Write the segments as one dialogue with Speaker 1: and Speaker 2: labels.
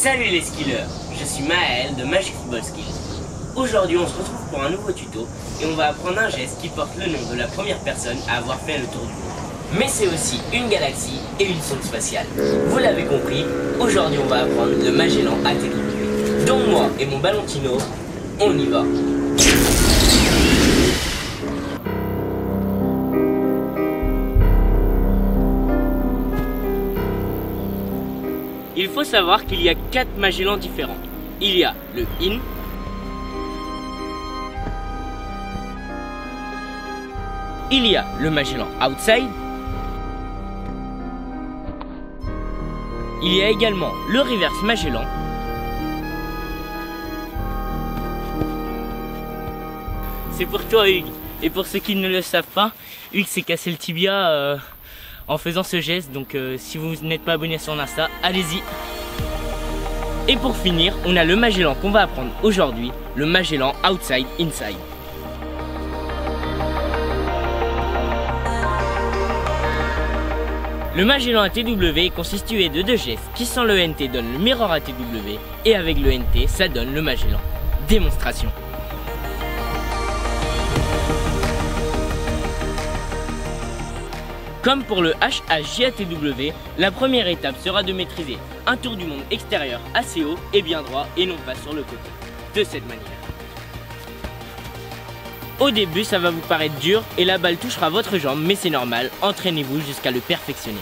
Speaker 1: Salut les skillers, je suis Maël de Magic Football Skills. Aujourd'hui on se retrouve pour un nouveau tuto et on va apprendre un geste qui porte le nom de la première personne à avoir fait le tour du monde. Mais c'est aussi une galaxie et une sonde spatiale. Vous l'avez compris, aujourd'hui on va apprendre le Magellan ATW. Donc moi et mon Ballantino, on y va. Il faut savoir qu'il y a 4 Magellans différents. Il y a le IN, il y a le Magellan Outside, il y a également le Reverse Magellan, c'est pour toi Hugues. Et pour ceux qui ne le savent pas, Hugues s'est cassé le tibia en faisant ce geste, donc si vous n'êtes pas abonné à son Insta, allez-y. Et pour finir, on a le Magellan qu'on va apprendre aujourd'hui, le Magellan Outside Inside. Le Magellan ATW est constitué de 2 gestes qui sans le NT donne le Mirror ATW et avec le NT ça donne le Magellan. Démonstration. Comme pour le HHJATW, la première étape sera de maîtriser un tour du monde extérieur assez haut et bien droit et non pas sur le côté, de cette manière. Au début ça va vous paraître dur et la balle touchera votre jambe mais c'est normal, entraînez-vous jusqu'à le perfectionner.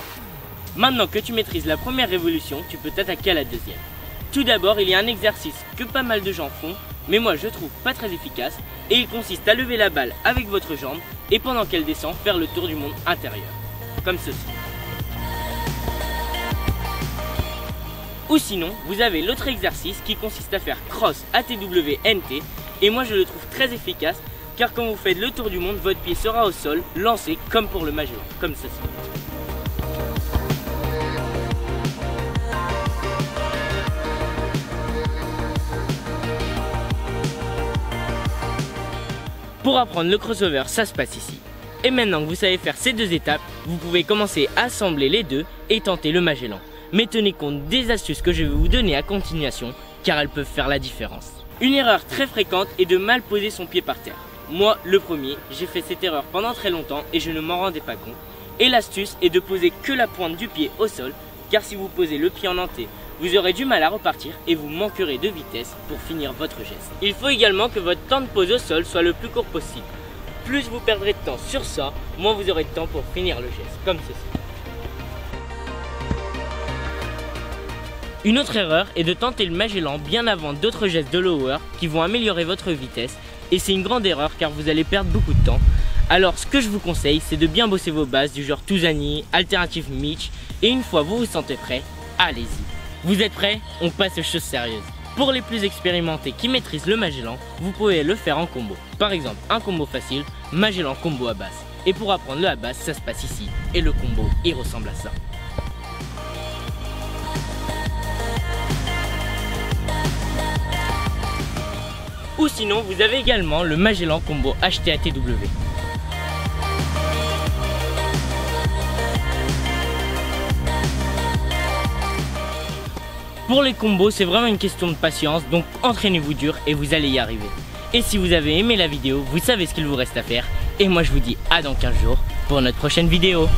Speaker 1: Maintenant que tu maîtrises la première révolution, tu peux t'attaquer à la deuxième. Tout d'abord il y a un exercice que pas mal de gens font, mais moi je trouve pas très efficace et il consiste à lever la balle avec votre jambe et pendant qu'elle descend faire le tour du monde intérieur. Comme ceci. Ou sinon, vous avez l'autre exercice qui consiste à faire cross ATW NT et moi je le trouve très efficace car quand vous faites le tour du monde, votre pied sera au sol, lancé comme pour le Magellan, comme ceci. Pour apprendre le crossover, ça se passe ici. Et maintenant que vous savez faire ces 2 étapes, vous pouvez commencer à assembler les deux et tenter le Magellan. Mais tenez compte des astuces que je vais vous donner à continuation, car elles peuvent faire la différence. Une erreur très fréquente est de mal poser son pied par terre. Moi, le premier, j'ai fait cette erreur pendant très longtemps et je ne m'en rendais pas compte. Et l'astuce est de poser que la pointe du pied au sol, car si vous posez le pied en entier, vous aurez du mal à repartir et vous manquerez de vitesse pour finir votre geste. Il faut également que votre temps de pose au sol soit le plus court possible. Plus vous perdrez de temps sur ça, moins vous aurez de temps pour finir le geste, comme ceci. Une autre erreur est de tenter le Magellan bien avant d'autres gestes de lower qui vont améliorer votre vitesse et c'est une grande erreur car vous allez perdre beaucoup de temps. Alors ce que je vous conseille c'est de bien bosser vos bases du genre Touzani, Alternative Mitch et une fois vous vous sentez prêt, allez-y. Vous êtes prêts? On passe aux choses sérieuses. Pour les plus expérimentés qui maîtrisent le Magellan, vous pouvez le faire en combo. Par exemple, un combo facile, Magellan combo à basse. Et pour apprendre le à basse, ça se passe ici. Et le combo, il ressemble à ça. Ou sinon, vous avez également le Magellan combo HTATW. Pour les combos, c'est vraiment une question de patience, donc entraînez-vous dur et vous allez y arriver. Et si vous avez aimé la vidéo, vous savez ce qu'il vous reste à faire. Et moi je vous dis à dans 15 jours pour notre prochaine vidéo.